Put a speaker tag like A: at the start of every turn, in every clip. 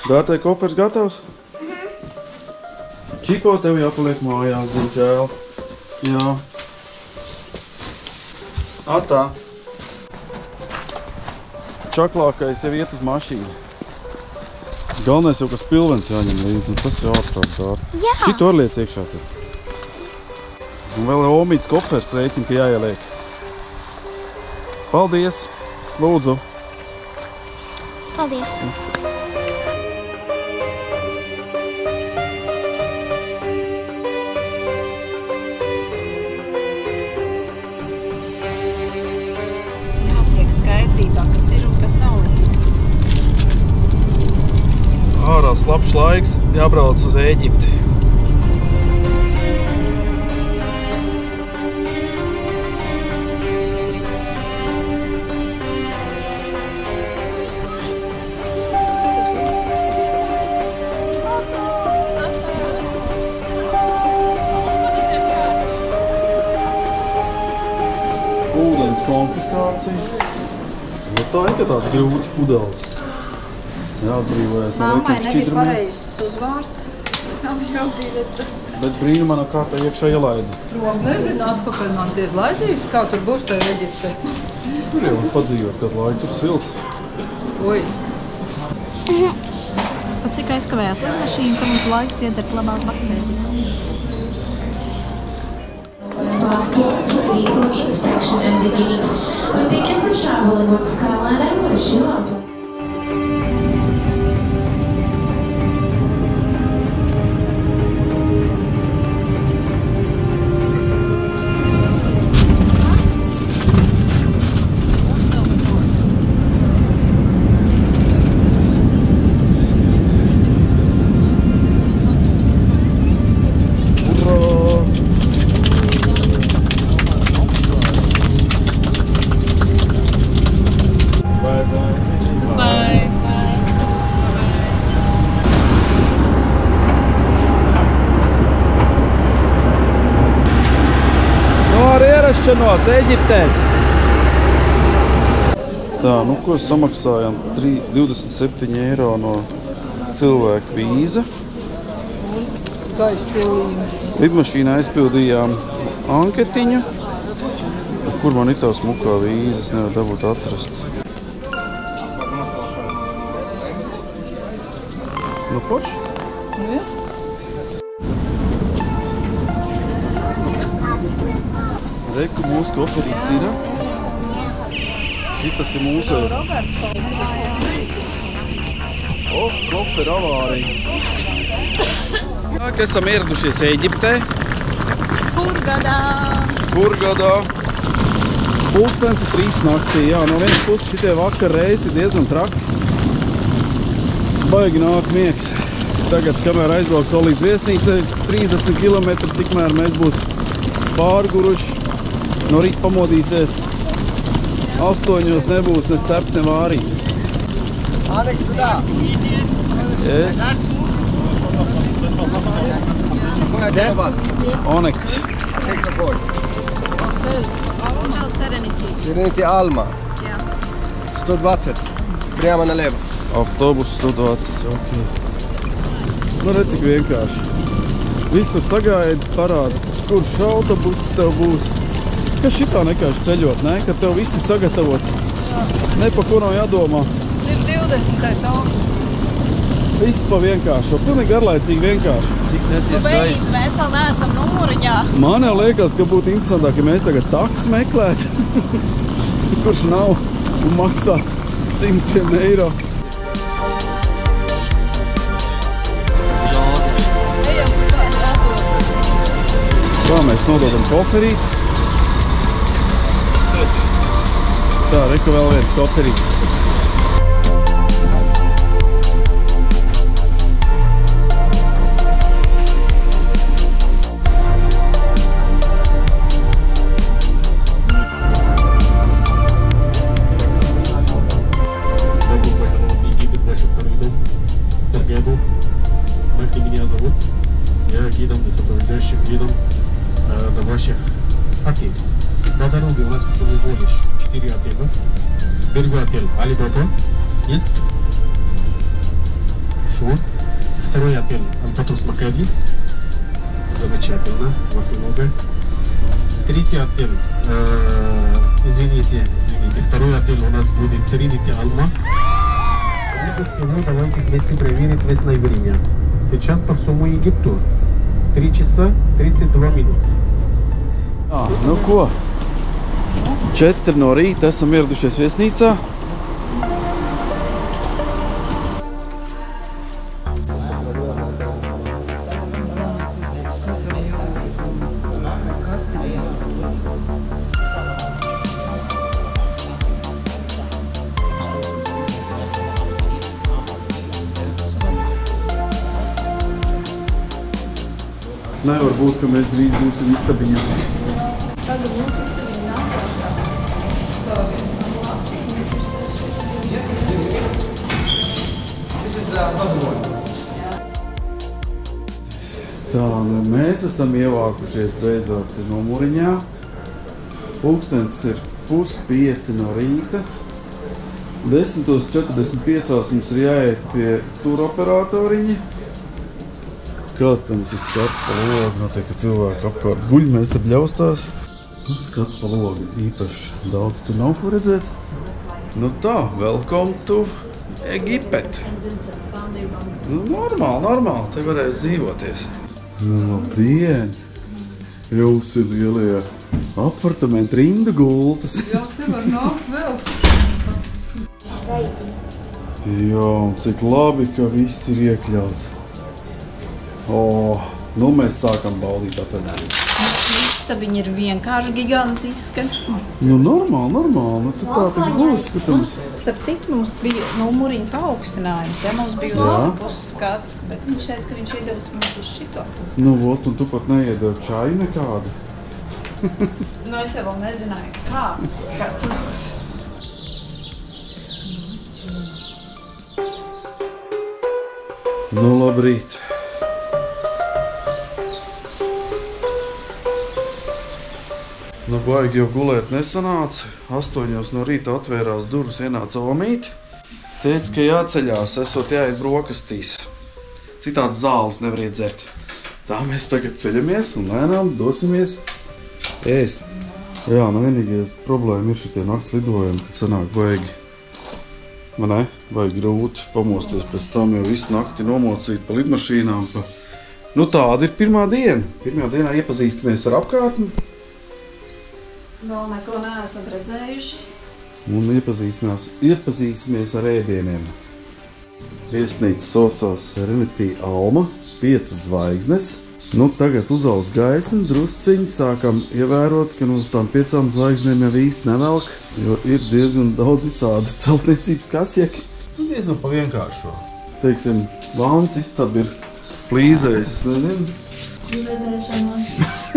A: Dārtai, kofers gatavs? Čipo, tev jāpaliek mājās, diemžēl. Jā. Atā. Čaklākais jau iet uz mašīnu. Galvenais jau, kas pilvens jāņem līdzi, un tas jau ārprāt dārti.
B: Jā.
A: Šitu var liec iekšā tur. Un vēl ir omīts kofers rēķini, ka jāieliek. Paldies! Lūdzu!
B: Paldies!
C: Kas ir un kas nav
A: Ārā slapjš laiks, jābrauc uz Ēģipti. Ūdens konfiskācija. Tā ir, ka tāds grūts pudelis. Jāatbrīvojas.
C: Mammai nebija pareizs uzvārds. Nav jābīdēt.
A: Bet brīnumā no kārtā iekšā ielaida.
C: Es nezinu, atpakaļ man tie laidīs, kā tur būs tā Eģipte.
A: Tur jau padzīvot kādu laiku, tur silts.
C: Oi.
D: Pat cik aizkavējās lidmašīna, ka mums laiks iedzert labāk baktērijas.
E: Passports for vehicle inspection at the gate. We thank you for traveling with Skyliner and wish you luck.
A: Ierašanos Eģiptē. Tā, nu ko samaksājām? 27 eiro no cilvēku vīza.
C: Skaisti līme.
A: Lidmašīnā aizpildījām anketiņu. Kur man ir tā smukā vīza? Es nevaru dabūt atrast. Nu, forši?
C: Nu, jā.
A: Reku mūsu koferīts ir. Šitas ir mūsu... kofer avārija. Kā esam ieradušies Eģiptē? Hurgadā. Pulkstens ir 3 naktī. Jā, no vienas puses šitie vakar reisi ir diezgan traki. Baigi nāk miegs. Tagad, kamēr aizbrauks vēl līdz viesnīcai 30 km, tikmēr mēs būs pārguruši. No rīta pamodīsies 8 nebūs ne cept, ne vārīt.
F: Alex, sudā!
A: Yes. Onyx.
F: Serenity Alma. 120. Прямо налево.
A: Autobus 120, ok. Nu, redz, cik vienkārši. Visur sagaidi, parāda, kurš autobus tev būs. Kas šitā nekāši ceļot, ne? Kad tev viss ir sagatavots. Ne pa ko nav jādomā.
C: 120. augsts.
A: Viss pa vienkāršo. Pilnīgi garlaicīgi vienkārši.
C: Tu beidz, mēs vēl neesam numuriņā.
A: Man jau liekas, ka būtu interesantāk, ja mēs tagad taks meklētu. Kurš nav un maksā 100 eiro. Tā mēs nododam koferīt. Tā, reku vēl viens koferīts.
G: На дороге у нас всего лишь 4 отеля. Первый отель Алибаба есть. хорошо. Второй отель Альбатрос Макади. Замечательно, вас много. Третий отель, извините, второй отель у нас будет Serenity Alma. Прежде всего, давайте вместе проверить местное время. Сейчас по всему Египту 3 часа 32 minūtes.
A: Nu ko? 4 no rīta esam ieradušies viesnīcā. Nevar būt, ka mēs drīz būsim istabiņā.
C: Tagad mums istabiņa
A: Tā, nu mēs esam ievākušies beidzot numuriņā. Pulkstens ir 4:30 no rīta. 10:45 mums ir jāiet pie turoperatoriņa. Kāds tam ir skats pa logu, notiek, ka cilvēki apkārt guļ, mēs te bļaustās. Skats pa logu īpaši daudz tur nav ko redzēt. Nu tā, welcome to Egipet. Nu, normāli, te varēs dzīvoties. Nu, labdien! Jūs ir lielie apartamenti, rindu gultas.
C: Jā, te var nākt vēl.
A: Jā, un cik labi, ka viss ir iekļauts. Nu mēs sākam baudīt atvaļinājumu.
D: Istabiņa ir vienkārši gigantiska.
A: Nu normāli, nu tad tā tik būs, skatams.
D: Starp citu mums bija numuriņa paaugstinājums, ja mums bija uz otru puses skats, bet viņš teica, ka viņš iedevis mums uz šito pusi.
A: Nu vot, un tu pat neiedevi čaju nekādu.
D: Nu es jau vēl nezināju, kāds skats būs.
A: Nu labrīt. Nu, baigi jau gulēt nesanāca. 8 no rīta atvērās durvis, ienāca omīti. Teica, ka jāceļās, esot jāiet brokastīs. Citādi zāles nevar iedzert. Tā mēs tagad ceļamies un lēnām dosimies ēst. Jā, nu vienīgais problēma ir šitie nakts lidojumi, kad sanāk baigi. Man ne? Vajag grūti pamosties pēc tam, jo visu nakti nomocīt pa lidmašīnām. Nu tāda ir pirmā diena. Pirmā dienā iepazīstamies ar apkārtni.
D: Vēl neko neesam redzējuši.
A: Un iepazīsimies ar ēdieniem. Viesnīca saucās Serenity Alma, 5 zvaigznes. Nu, tagad uzaugs gaisma, drusciņi sākam ievērot, ka uz tām 5 zvaigznēm jau īsti nevelk, jo ir diezgan daudz visādi celtniecības kasjeki. Nu, diezgan pa vienkāršo. Teiksim, vānas istaba ir flīzējis, es nezinu.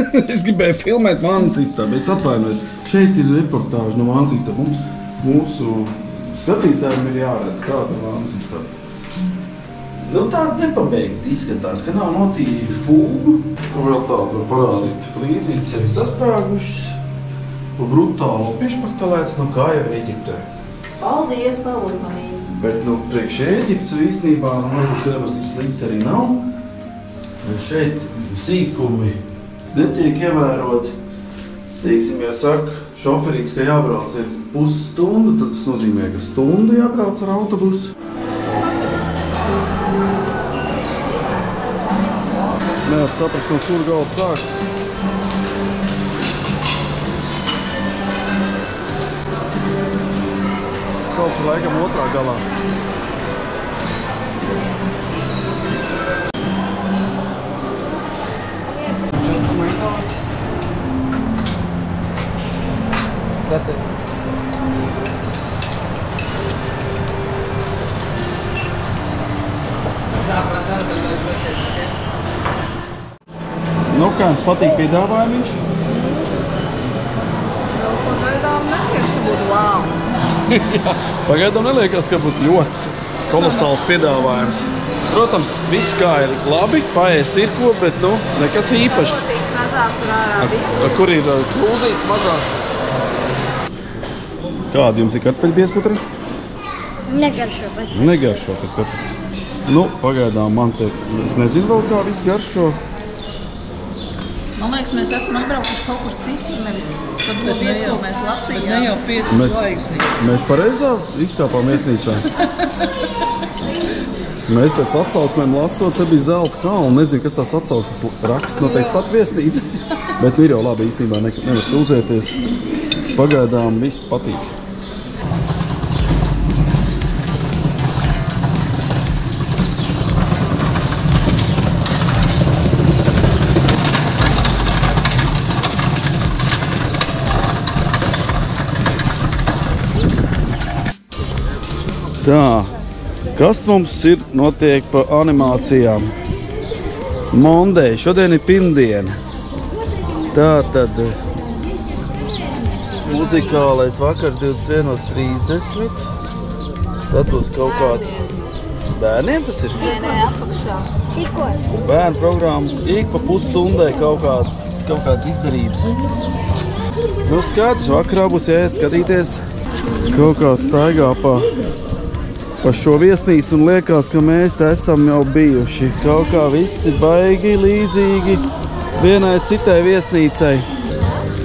A: Es gribēju filmēt vānas istabu, es atvainoju. Šeit ir reportāža no vānas istabu. Mūsu skatītājiem ir jāredz, kāda ir vānas istaba. Nu tāda nepabeigta izskatās, ka nav notījuši fūgu. Ko vēl tādu var parādīt? Flīzītes sevi sasprāgušas. Brutāli piešpaktelēts, nu kā jau Eģiptē.
D: Paldies par uzmanību.
A: Bet nu priekš Eģiptes īstenībā, nu nemaz tik slikti arī nav. Šeit sīkumi netiek ievēroti. Teiksim, ja saka šoferīts, ka jābrauc ir pusstunda, tad tas nozīmē, ka stundu jābrauc ar autobusu. Nevar saprast, no kur gala sākt. Kaut kur laikam otrā galā.
B: That's it.
A: Nu, kā jums patīk piedāvājumiņš?
D: Pagaidām netieši, ka būtu wow.
A: Jā, pagaidām neliekas, ka būtu ļoti kolosāls piedāvājums. Protams, viss kā ir labi, paēst ir ko, bet nu, nekas īpašs.
D: Patīks mazās tur ārā bija.
A: Kur ir krūzītes mazās? Kāda jums ir kartupeļu piesputri?
H: Negaršo pēc.
A: Negaršo pēc kartupeļu. Nu, pagaidām man tiek, es nezinu vēl kā viss garšo.
D: Man liekas, mēs esam atbraukuši kaut kur citur, nevis par to vietu, ko mēs lasījām.
B: Ne jau 5 zvaigznītes.
A: Mēs pareizā izkāpām viesnīcā. Mēs pēc atsauksmēm lasot, te bija zelta kalna. Nezinu, kas tās atsauksmes raksts, noteikti pat viesnīca. Bet nu ir jau labi, īstenībā nevar sūdzēties. Pagaidām viss patīk. Tā, kas mums ir notiek pa animācijām? Mondē, šodien ir pirmdiena. Tā tad muzikālais vakar 21:30. Tad būs kaut kāds bērniem tas ir?
H: Nē, apakšā. Cikos?
A: Bērnu programma ik pa pusstundai kaut kāds izdarības. Nu skats, vakarā būs jāiet skatīties. Kaut kā staigā pa šo viesnīcu un liekas, ka mēs te esam jau bijuši. Kaut kā visi baigi līdzīgi vienai citai viesnīcai.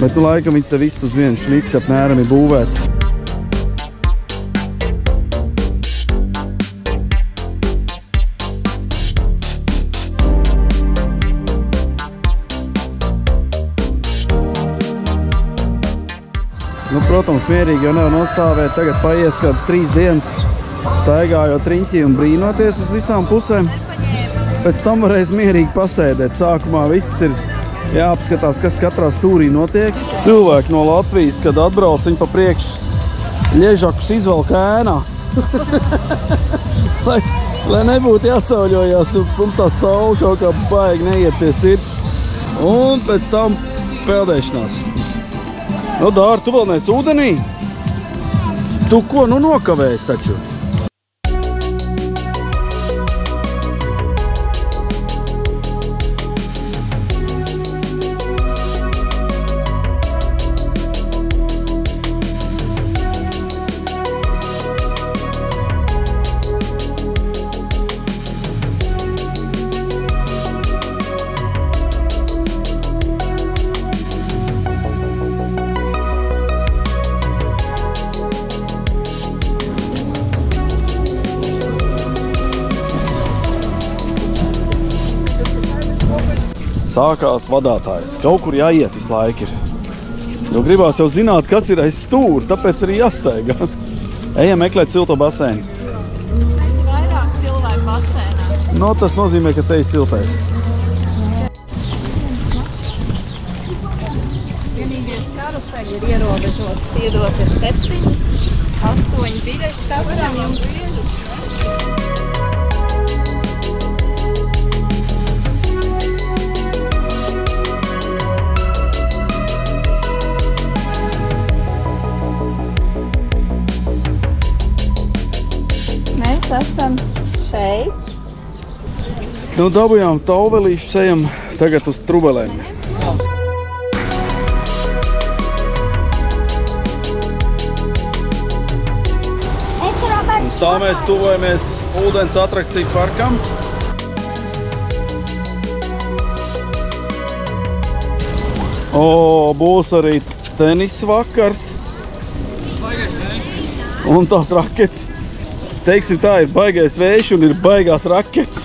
A: Bet nu laikam viņas te viss uz vienu šnikti apmēram ir būvēts. Nu, protams, mierīgi jau nevar nostāvēt. Tagad paies kāds 3 dienas. Staigājot riņķī un brīnoties uz visām pusēm. Pēc tam varēs mierīgi pasēdēt. Sākumā viss ir jāapskatās, kas katrā stūrī notiek. Cilvēki no Latvijas, kad atbrauc, viņi pa priekšu ļežakus izvelk ēnā. lai nebūtu jāsauļojās un tā saule kaut kā baigi neiet pie sirds. Un pēc tam peldēšanās. Nu, Dāra, tu vēl neesi ūdenī? Tu ko, nu nokavējies taču? Sākās vadātājs. Kaut kur jāiet visu laiku ir. Jo gribās jau zināt, kas ir aiz stūra, tāpēc arī jāsteigā. Ejam meklēt silto baseinu.
H: Vairāk cilvēku basēnā.
A: No, tas nozīmē, ka te ir siltais.
H: Vienīgais karuseļi ir ierobežots. Iedot ir 7, 8 biļetes katram jums. Mēs esam šeit.
A: Nu, dabujām tauvelīšu, ejam tagad uz trubelēm. Un tā mēs tuvojamies ūdens atrakciju parkam. Būs arī tenis vakars. Un tās rakets. Teiksim tā, ir baigais vējš un ir baigās rakets.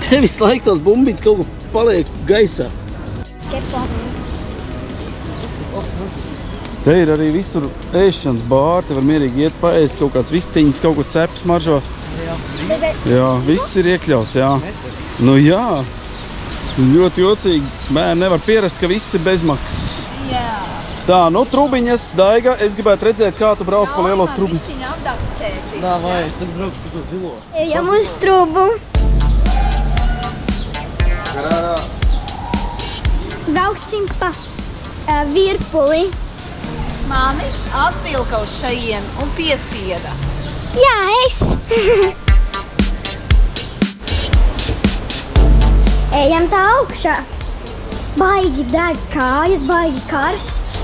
A: Te visu laiku tās bumbiņas kaut ko paliek gaisā. Te ir arī visur ēšanas bāri, te var mierīgi iet paēst kaut kāds vistiņas, kaut ko ceps maržo. Jā, viss ir iekļauts, jā. Nu jā, ļoti jocīgi. Bērni nevar pierast, ka viss ir bezmaksas.
H: Jā.
A: Tā, nu trubiņas, Daiga, es gribētu redzēt, kā tu brauc pa lielo trubiņu.
H: Viņa apdaptēti.
B: Nā, vai, es tad braucu pa to zilo.
H: Ejam uz trubu. Brauksim pa virpuli.
D: Mani atvilka uz šajien un piespieda.
H: Jā, es.
I: Ejam tā augšā. Baigi deg kājas, baigi karsts.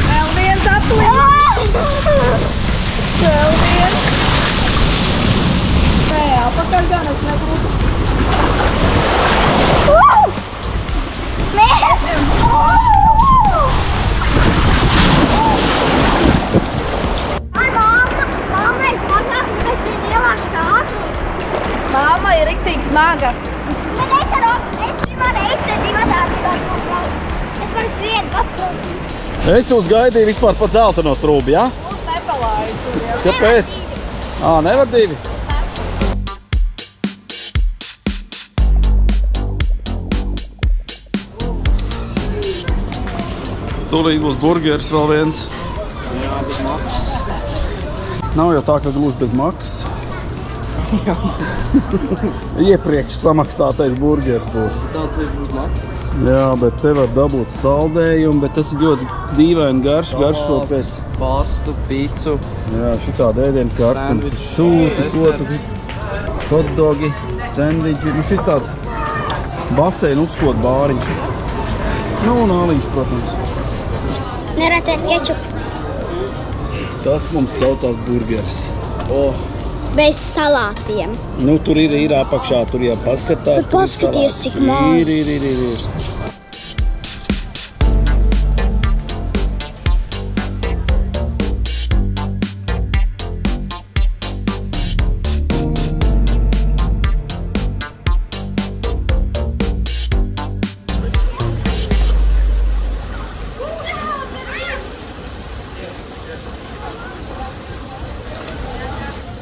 H: Vēl viens atlīd. Vēl viens. Nē, apakaļ gan es nebūtu. Māma ir riktīgi smaga.
A: Es jūs gaidīju vispār pa dzelteno trūbi, ja?
H: Mums nepalāja tur, jā.
A: Kāpēc? Nevar divi? Tūlīt būs burgeris vēl viens.
F: Jā, bez maksas.
A: Nav jau tā, ka gluži bez maksas. Iepriekš samaksātais burgeris būs.
F: Tāds ir būs maksas.
A: Jā, bet te var dabūt saldējumu, bet tas ir ļoti dīvaini garšo pēc
F: Pastu, picu.
A: Jā, šitāda ēdienu kartu, sūti, kotu, hotdogi, sendviči. Nu šis tāds baseinu uzkot bāriņš. Nu un āliņš, protams.
I: Neratēt kečupu.
A: Tas mums saucās burgeris.
I: Bez salātiem.
A: Nu, tur ir apakšā, tur jau paskatās.
I: Bet paskaties, cik maz.
A: Ir.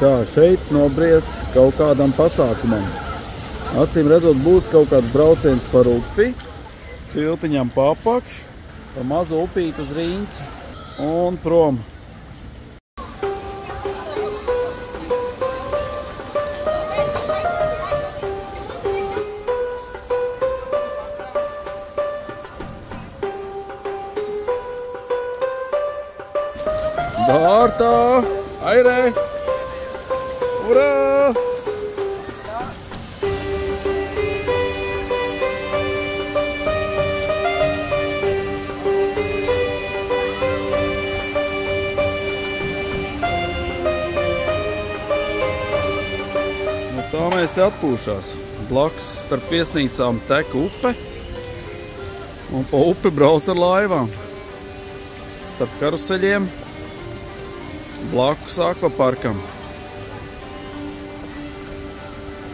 A: Tā, šeit nobriest kaut kādam pasākumam. Acīm redzot, būs kaut kāds brauciens par upi, tiltiņam pa apakšu, pa mazu upīti uz riņķi un prom. Dārtā! Airē! Urā! Nu, tā mēs te atpūšās. Blakus starp viesnīcām tek upe, un pa upi brauc ar laivām. Starp karuseļiem blakus akvaparkam.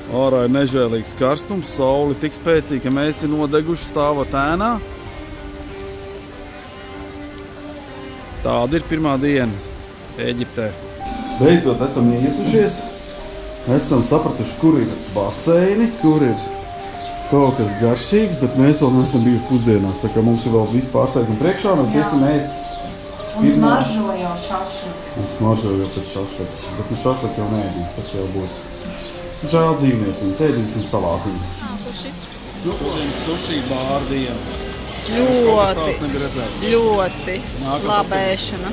A: Ārā ir nežēlīgs karstums, sauli tik spēcīgi, ka mēs ir nodeguši stāvot ēnā. Tāda ir pirmā diena Ēģiptē. Beidzot esam ietušies. Esam sapratuši, kur ir baseini, kur ir kaut kas garšīgs, bet mēs vēl neesam bijuši pusdienās, tā kā mums ir vēl viss pārsteigumi priekšā, mēs iesim ēstas.
D: Un smaržo jau šašliks.
A: Un smaržo jau pēc šašlika, bet nu šašlika jau neēdīs, tas jau būtu. Žēl dzīvnieciņus, ēdīsim salātiņus. Nu, suši bārdienu.
H: Ļoti laba ēšana.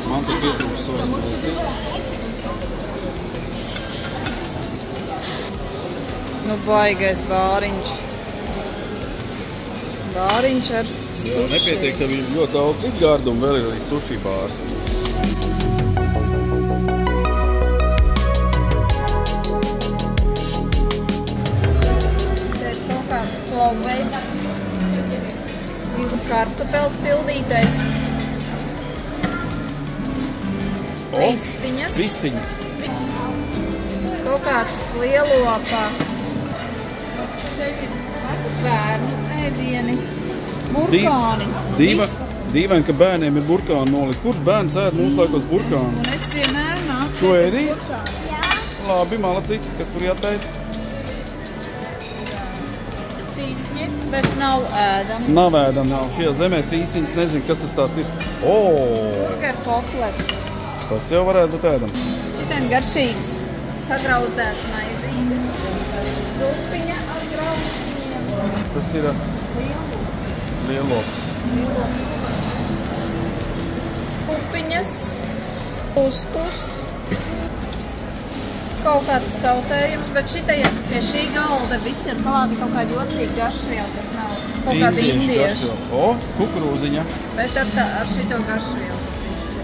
A: Man tik pietrūks sojas mūcīt.
D: Nu, baigais bāriņš. Bāriņš ar suši.
A: Jā, nepietiek, tev ir ļoti daudz citu gardumu, vēl ir arī suši bārs.
D: Kartupels pildītais. Vistiņas.
A: Vistiņas.
D: Kaut kāds lielopā. Šeit ir bērnu ēdieni. Burkāni.
A: Dīvaini, ka bērniem ir burkāni nolikt. Kurš bērns ēd mūsu laikos burkāni?
D: Un es vienmēr nāku.
A: Šo ēdīs? Labi, malacīgs, kas tur jātais?
D: Cīsņi, bet nav ēdam.
A: Nav ēdam, nav. Šajā zemē cīsniņas nezinu, kas tas tāds ir.
D: Burger kotleti.
A: Tas jau varētu būt ēdam.
D: Šitien garšīgs sagrauzdēts maizītes. Zupiņa ar graustiņiem.
A: Tas ir lielops.
D: Pupiņas, kuskus, kaut kāds sautējums, bet šitajiem pie šī galda visiem klāti kaut kādi jocīgi garšvielu, kas nav kaut kādi indieši.
A: O, kukurūziņa.
D: Bet ar šito garšvielu tas viss ir.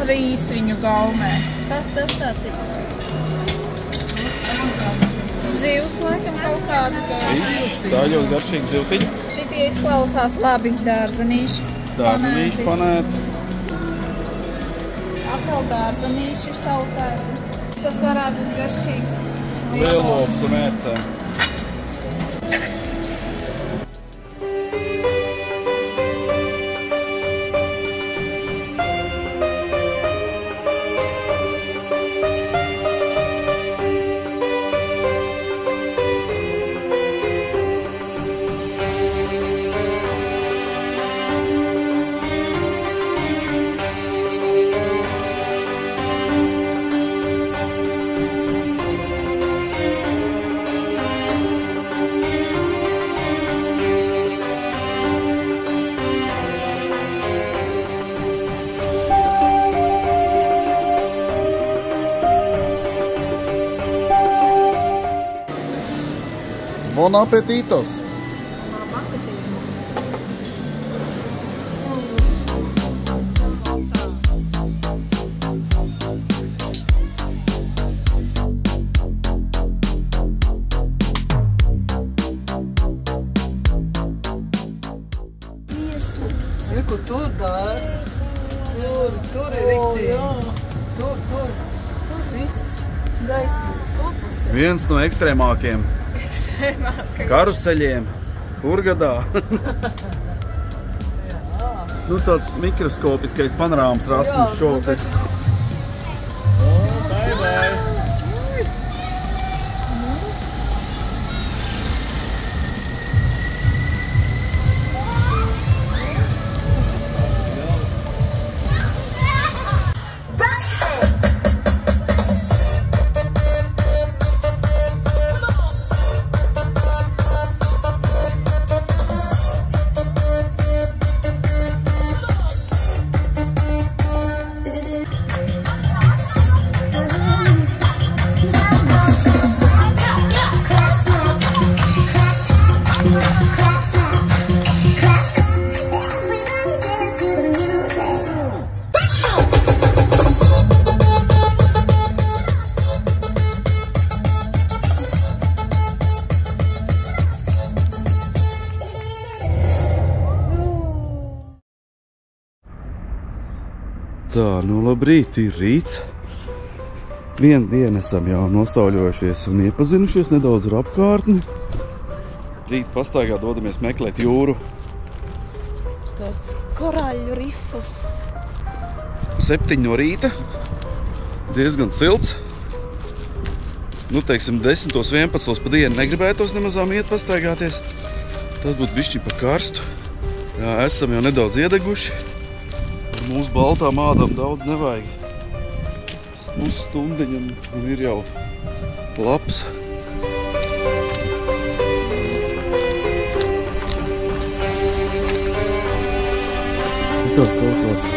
D: Rīs viņu gaumē. Kas tas tāds ir? Zivs laikam kaut kāda.
A: Tā ļoti garšīga zivtiņa.
D: Šitie izklausās labi dārzenīši.
A: Dārzenīši panēti.
D: Atkal dārzenīši ir sautēti. Tas varētu būt garšīgs.
A: Lielops un ērcē. Bon apetitos!
B: Ko tur dara? Tur ir riktīgi. Tur viss gaismas uz to pusi.
A: Viens no ekstrēmākiem karuseļiem Hurgadā. Nu, tāds mikroskopiskais panorāmas rāciņš šovakar. Tā, nu labrīt, ir rīts. Vienu dienu esam jau nosauļojušies un iepazinušies nedaudz ar apkārtni. Rīt pastaigā dodamies meklēt jūru.
H: Tos koraļu rifus.
A: 7 no rīta. Diezgan silts. Nu, teiksim, 10, 11 pa dienu negribētos nemazām iet pastaigāties. Tas būtu bišķiņ par karstu. Jā, esam jau nedaudz iedeguši. Mūsu baltām ādām daudz nevajag. Pusstundiņam un ir jau labs. Šitā saucās.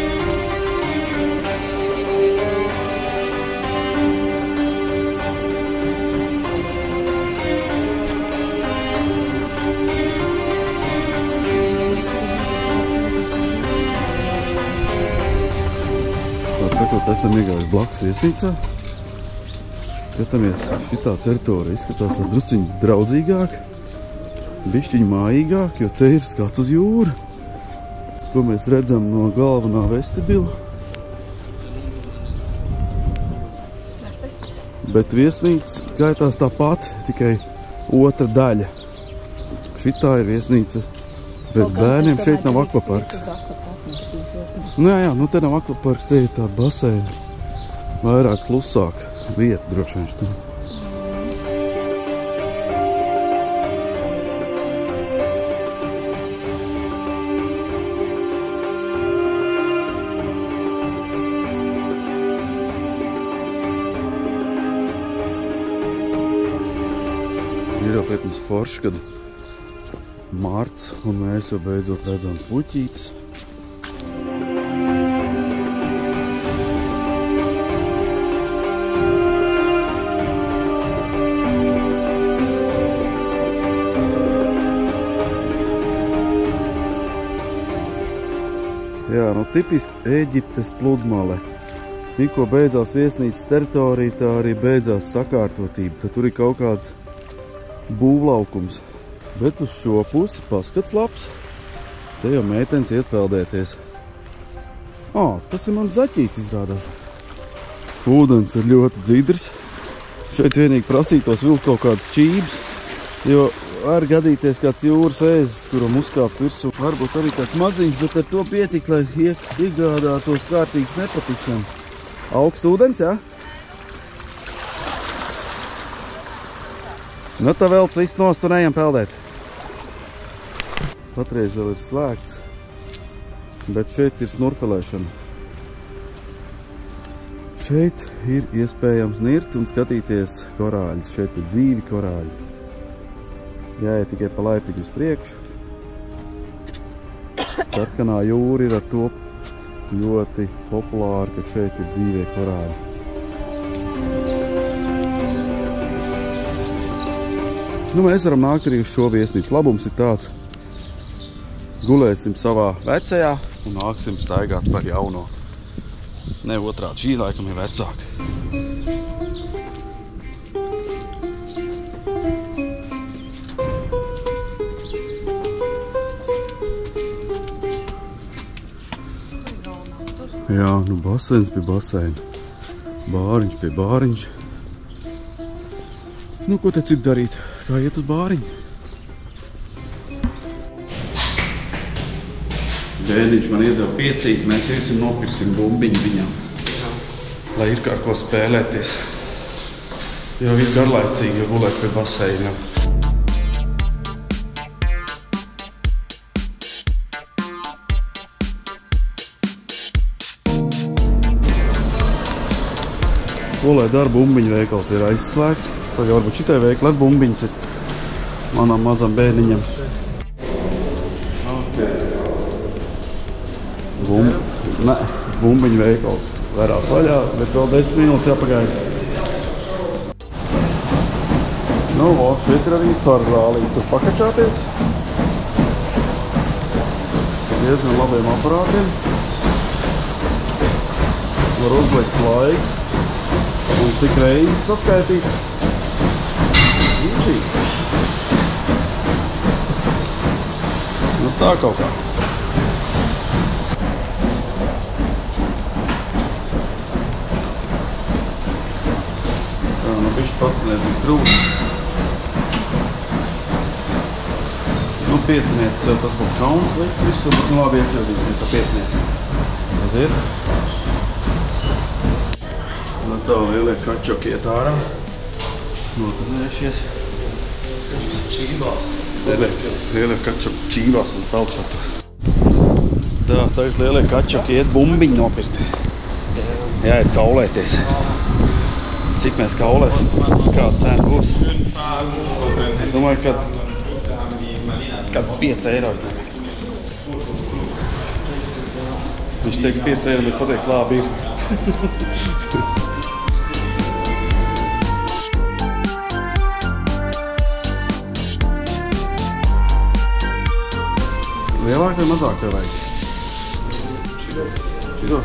A: Sakot, esam iegājuši blakus viesnīcā. Skatāmies, šitā teritorija izskatās drusciņi draudzīgāk, bišķiņi mājīgāk, jo te ir skats uz jūru, ko mēs redzam no galvenā vestibila. Bet viesnīca gaitās tāpat, tikai otra daļa. Šitā ir viesnīca, bet bērniem šeit nav akvaparks. Nu jā, nu te nav akvaparks, te ir tāda baseina. Vairāk klusāk vieta droši vien šitā. nopietnas forši, kad marts un mēs jau beidzot redzam puķītes. Jā, nu tipiski Ēģiptes pludmale. Tikko beidzās viesnīcas teritorija, tā arī beidzās sakārtotība. Tad tur ir kaut kāds būvlaukums. Bet uz šo pusi paskats labs. Te jau meitenes iet peldēties. Tas ir mans zaķīts izrādās. Ūdens ir ļoti dzidrs. Šeit vienīgi prasītos vilkt kaut kādas čības, jo var gadīties kāds jūras ēzis, kuram uzkāpt virsū. Varbūt arī kāds maziņš, bet ar to pietik, lai iegādātos kārtīgas nepatikšanas. Augsts ūdens, jā? Nu, tā vēl viss nost un ejam peldēt. Patreiz vēl ir slēgts, bet šeit ir snurfelēšana. Šeit ir iespējams nirt un skatīties korāļus. Šeit ir dzīvi korāļi. Jāiet tikai pa laipiņu uz priekšu. Sarkanā jūra ir ar to ļoti populāra, ka šeit ir dzīvie korāļi. Nu, mēs varam nākt arī uz šo viesnīcu. Labums ir tāds. Gulēsim savā vecajā un nāksim staigāt par jauno. Ne otrādi, šī laikam ir vecāka. Jā, nu baseins pie baseina, bāriņš pie bāriņš. Nu, ko te citu darīt? Kā iet uz bāriņu? Bēniņš man iedeva piecīt, mēs iesim nopirksim bumbiņu viņam. Lai ir kā ko spēlēties. Jo ir garlaicīgi, jo gulēt pie baseina. Ko lai dara, bumbiņu veikals ir aizslēgts. Tagad varbūt šitai veikli ar bumbiņas ir manam mazam bērniņam. Bumbiņu veikals vērās vaļā, bet vēl 10 minūtes jāpagaida. Nu, šeit ir arī svaru zālī. Tur pakačāties. Diezgan labiem aparātiem. Var uzlikt laiku. Un cik reizes saskaitīs? Inčīgi. Nu tā kaut kā. Tā, nu bišķi pat, nezinu, trūks. Nu, piecinieces jau tas būtu kauns likt visu, bet nu labi iesildīsimies ar pieciniecēm. Aiziet. Nu tā lielie kačoki iet ārā. Notanējušies.
F: Čībās.
A: Lielie kačoki čībās un pelčatos. Tā, tagad lielie kačoki iet bumbiņu nopirkt. Jāiet kaulēties. Cik mēs kaulēt? Kāda cena būs? Es domāju, kad 5 eiro. Viņš teiks 5 eiro, bet pateiks labi ir. Lielāk vai mazāk tev vajag? Šito?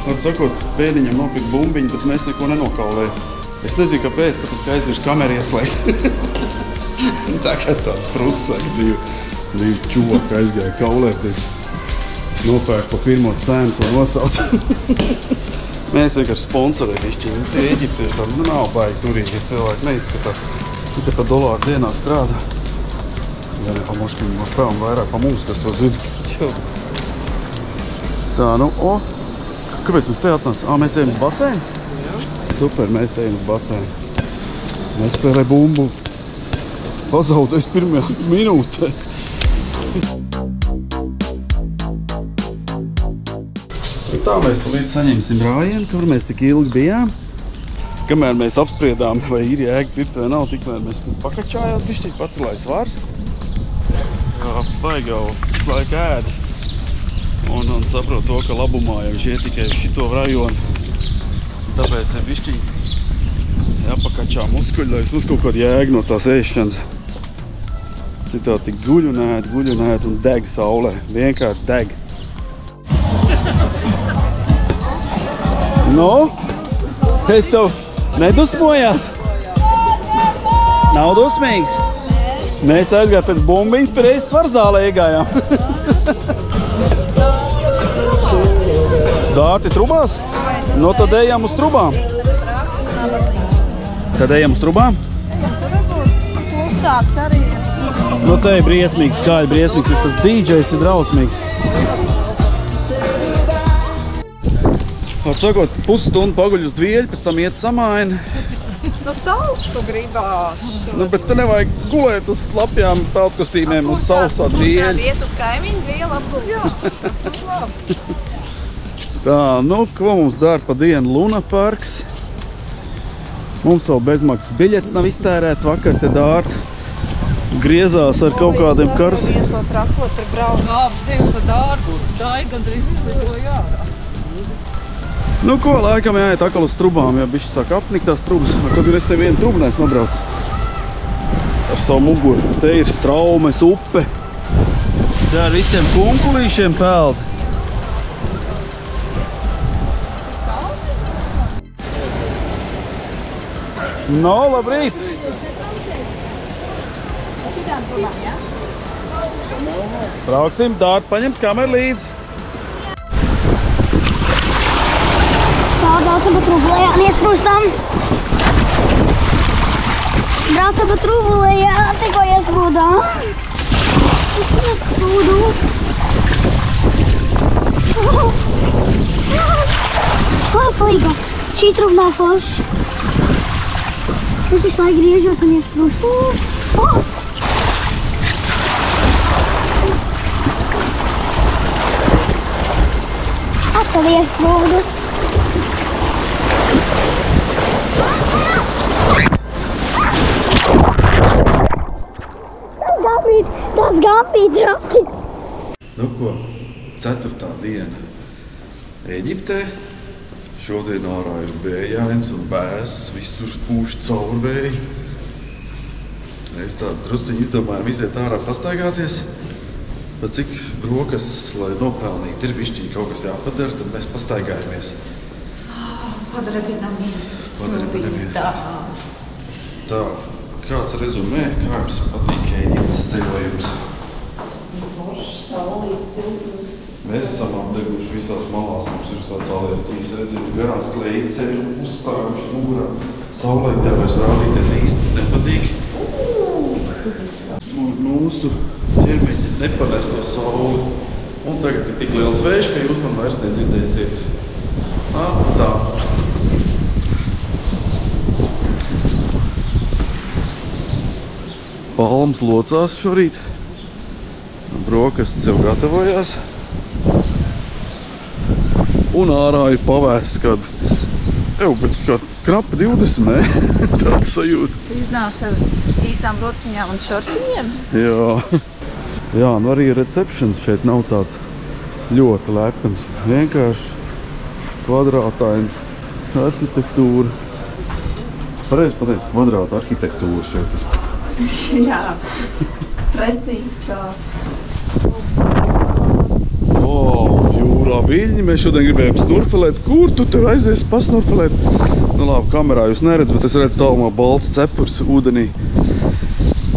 A: Var sakot, bēniņam nopirkt bumbiņu, bet mēs neko nenokaulējam. Es nezinu, kāpēc, tāpēc, ka aizmirst kameru ieslēgt. Tā kā tā prusaka, divi čoki aizgāja kaulēties. Nopērk pa pirmo cenu, ko nosauc. Mēs vienkārši sponsorēt izšķiņu. Ēģiptieši tam nav baigi turīgi, ja cilvēki neizskatās. Te pa dolāru dienā strādā. Jā, ne pa muškiem, un vairāk pa mums, kas to zina. Tā, nu, kāpēc mēs te atnācām? Mēs ejam uz baseinu? Jā. Super, mēs ejam uz baseinu. Mēs spēlē bumbu. Pazaudēs pirmajā minūtē. Tā mēs līdz saņemsim brājienu, kur mēs tik ilgi bijām. kamēr mēs apspriedām, vai ir jēga pirkt vai nav, tikmēr mēs pakačājās bišķīt, pacelāja svars. Jā, baigi jau visu laiku ēda. Un saprot to, ka labumā jau viņš iet tikai uz šito rajonu. Tāpēc ir bišķīt jāpakačā muskuļi, lai vismaz kaut kāda jēga no tās ēšanas. Citādi tik guļ un ēd un deg saulē. Vienkārši deg. Nu? Es jau nedusmojās? Nav dusmīgs? Mēs aizgājām pēc bumbiņas, pēc reizes svarzālē iegājām. Dārti trubās? No tad ejam uz trubām. Tad ejam uz trubām?
H: Klusāks arī.
A: Nu te ir briesmīgs, skaļi briesmīgs, jo tas DJs ir drausmīgs. Var sakot, pusstundu paguļ uz dvieļu, pēc tam iet samaini.
H: Nu sausu gribās.
A: Nu, bet te nevajag gulēt uz slapjām peltkostīmēm uz sausā dvieļu.
H: Iet uz kaimiņu dvielu apgulēt.
A: Tā, nu, ko mums dara pa dienu Luna parks? Mums vēl bezmaksas biļets nav iztērēts, vakar te Dārta griezās ar kaut kādiem kars.
H: Vien to trakot ar brauc. Labs Dievs ar Dārtu. Dāja gandrīz izlidoja ārā.
A: Nu, ko, laikam jāiet atkal uz trubām, jo bišķi sāk apnikt tās trubas. Kaut gan es te vienu trubu neesmu nobraucis ar savu muguru. Te ir Straumes upe. Te ar visiem kunkulīšiem peld. No, labrīt! Brauksim, Dārta, paņems kameru līdzi.
I: Tā, braucam pa trubu lejā, iesprūstam. Braucam pa trubu lejā, tikko iesprūdām. Es iesprūdu. Palīgā, šī truba nav forša. Es visu laiku griežos un iesprūstu. Atkal iesprūdu. Tas gambīt traki.
A: Nu ko, 4. diena Eģiptē. Šodien ārā ir vējains un bēss, visur pūš caurvēji. Es tādu drusciņu izdomājam iziet ārā pastaigāties. Bet cik brokas, lai nopelnīt, ir bišķiņi kaut kas jāpadara, tad mēs pastaigājamies.
D: Padarabinamies.
A: Tā, kāds rezumē, kā jums patīk Eģiptes ceļojums?
D: Foršs, saulīts, siltums.
A: Mēs esam apdeguši visās malās, mums ir tāds alerģijas, redzēt, garās klējceļu, uzstājuši mugurā. Saulē tev vairs rādīties īsti nepatīk. Mūsu ķermeņi nepanēs to sauli. Un tagad ir tik liels vējš, ka jūs man vairs nedzirdēsiet. Tā. Palms locās šorīt. Brokastis jau gatavojās. Un ārā ir pavēsts kād knapi 20, ne? Tāds sajūta.
H: Iznāca ar īsām rociņām un šortiņiem.
A: Jā, nu arī receptions šeit nav tāds ļoti lepns. Vienkārši kvadrātains arhitektūra. Pareizi pateicis, kvadrāta arhitektūra šeit ir.
H: Jā, precīzi tā.
A: Jūrā viļņi, mēs šodien gribējām snorfelēt. Kur tu tev aizies pasnorfelēt? Nu labi, kamerā jūs neredz, bet es redzu tālumā balts cepurs ūdenī.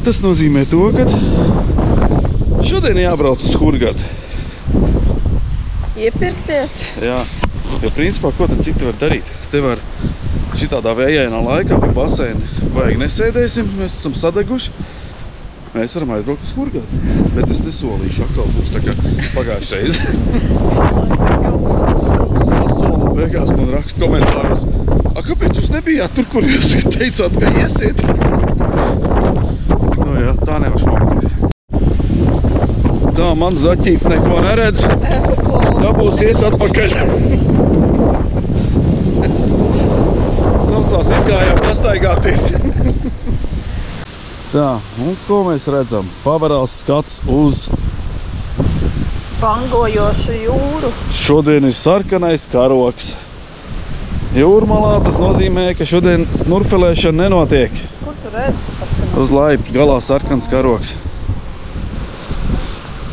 A: Tas nozīmē to, ka šodien jābrauc uz Hurgadu.
H: Iepirkties?
A: Jā, jo principā, ko tad citu var darīt? Te var šitādā vējainā laikā pie baseina vajag nesēdēsim, mēs esam sadeguši. Mēs varam aizbraukt uz Hurgadu, bet es nesolīšu, atkal būs tā kā pagājušreiz. Sasolu beigās man raksta komentāros. Kāpēc jūs nebijāt tur, kur jūs teicāt, ka iesiet? Nu jā, tā nevar šmokties. Tā, man zaķīts neko neredz. Tā būs iet atpakaļ. Sauc braucās, izgājām pastaigāties. Tā, un ko mēs redzam? Pavarās skats uz
H: bangojošu jūru.
A: Šodien ir sarkanais karoks. Jūrmalā tas nozīmē, ka šodien snurfelēšana nenotiek.
H: Kur tu redzi sarkanais?
A: Uz laipļa galā sarkans karoks.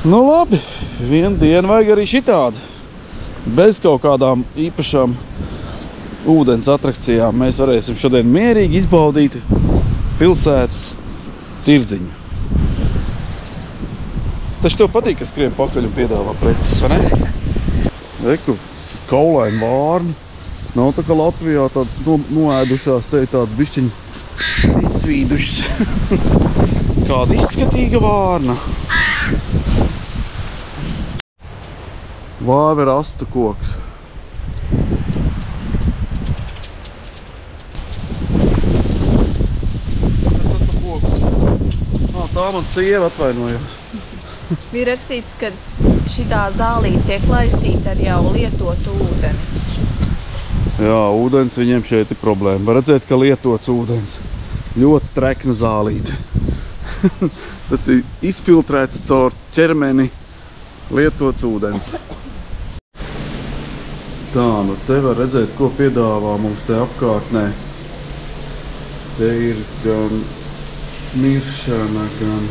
A: Nu labi, vienu dienu vajag arī šitādu. Bez kaut kādām īpašām ūdens atrakcijām mēs varēsim šodien mierīgi izbaudīt pilsētas tirdziņu. Taču tev patīk, ka skrien pakaļ un piedāvā preces, vai ne? Reku, kaulaini vārni. Nav tā kā Latvijā tādas noēdušās, te ir tādas bišķiņi izsvīdušas. Kāda izskatīga vārna. Vāve rastu koks. Tā man sieva atvainojās.
H: Bija rakstīts, ka šitā zālīte tiek laistīta ar jau lietotu ūdeni.
A: Jā, ūdens viņiem šeit ir problēma. Var redzēt, ka lietots ūdens. Ļoti trekna zālīte. Tas ir izfiltrēts caur ķermeni lietots ūdens. Tā, nu te var redzēt, ko piedāvā mums te apkārtnē. Te ir gan miršana, gan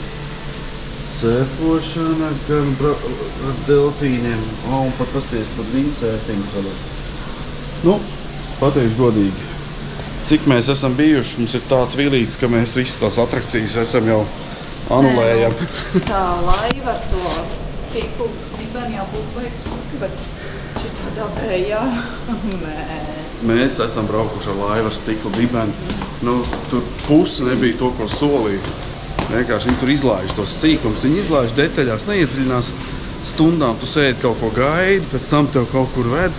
A: sērfošana, gan ar delfīniem. Un pat pasties pat windsurfings vēl. Nu, pateikšu godīgi. Cik mēs esam bijuši, mums ir tāds vilīts, ka mēs visas tās atrakcijas esam jau anulējam.
D: Tā laiva ar to stiklu dibeni jau būtu vajag smuki, bet šitādā vējā, nē.
A: Mēs esam braukuši ar laivu ar stiklu dibeni. Nu, tur pusi nebija to, ko solīja. Vienkārši viņi tur izlaiž tos sīkums, viņi izlaiž detaļās, neiedziļinās stundām. Tu sēdi kaut ko gaidi, pēc tam tev kaut kur ved,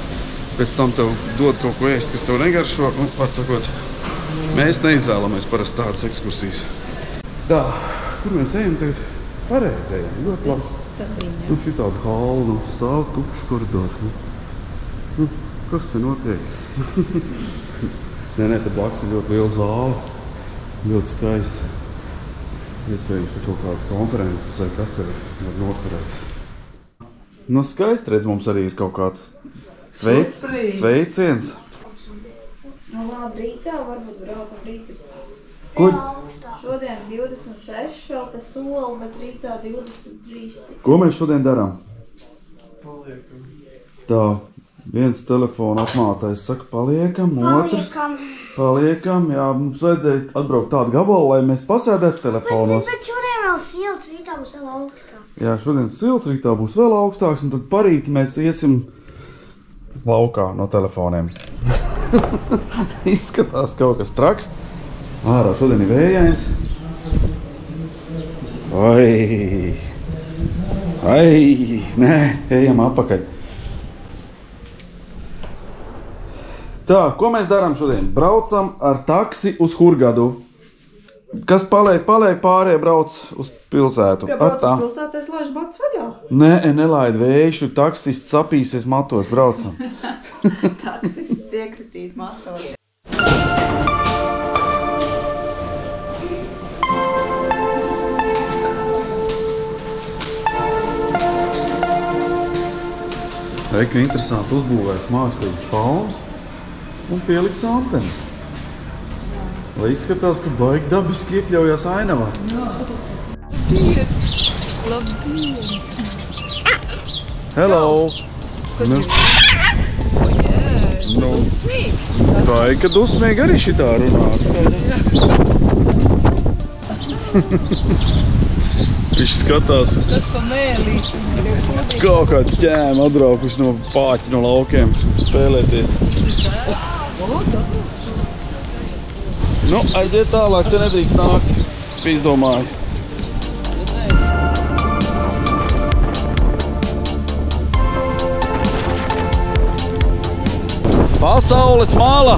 A: pēc tam tev dod kaut ko ēst, kas tev negaršo. Nu, pārsakot, mēs neizvēlamies parasti tādas ekskursijas. Tā, kur mēs ejam tagad? Pareizi ejam, ļoti labi. Nu, šitādu hallu, nu, stāv tukšs koridors. Nu, kas te notiek? Nē, te blakus ir ļoti liela zāle, ļoti skaista. Iespējams, ka kaut kādas konferences vai kas te var noturēt. Nu, skaisti redz, mums arī ir kaut kāds sveiciens.
D: Nu, labi, rītā varbūt braucam rītā.
A: Kur?
D: Šodien 26 šalta sola, bet rītā 23.
A: Ko mēs šodien darām? Tā. Viens telefona apmātais saka, paliekam, otrs paliekam. Jā, mums vajadzēja atbraukt tādu gabalu, lai mēs pasēdētu telefonos.
I: Bet šodien vēl silts, rītā būs vēl augstāk.
A: Jā, šodien silts, rītā būs vēl augstāks, un tad parīt mēs iesim laukā no telefoniem. Izskatās kaut kas traks. Ārā šodien ir vējains. Nē, ejam atpakaļ. Tā, ko mēs darām šodien? Braucam ar taksi uz Hurgadu. Kas paliek pārējie brauc uz pilsētu.
D: Ja brauc uz pilsētu, es laižu bats vaļā.
A: Nē, nelaid vējušu, taksists sapīsies matos, braucam.
D: Taksists iekritīs matos.
A: Reika interesanti uzbūvēts mākslīgs palms un pielikts antenes. Lai izskatās, ka baigi dabiski iekļaujās ainavā. Hello! Tā ir, ka dusmīgi arī šitā runāt. Viņš skatās kaut kāds ķēmi atbraukuši no pāķi no laukiem spēlēties. Nu, aiziet tālāk, te nedrīkst nākt, izdomāju. Pasaules mala!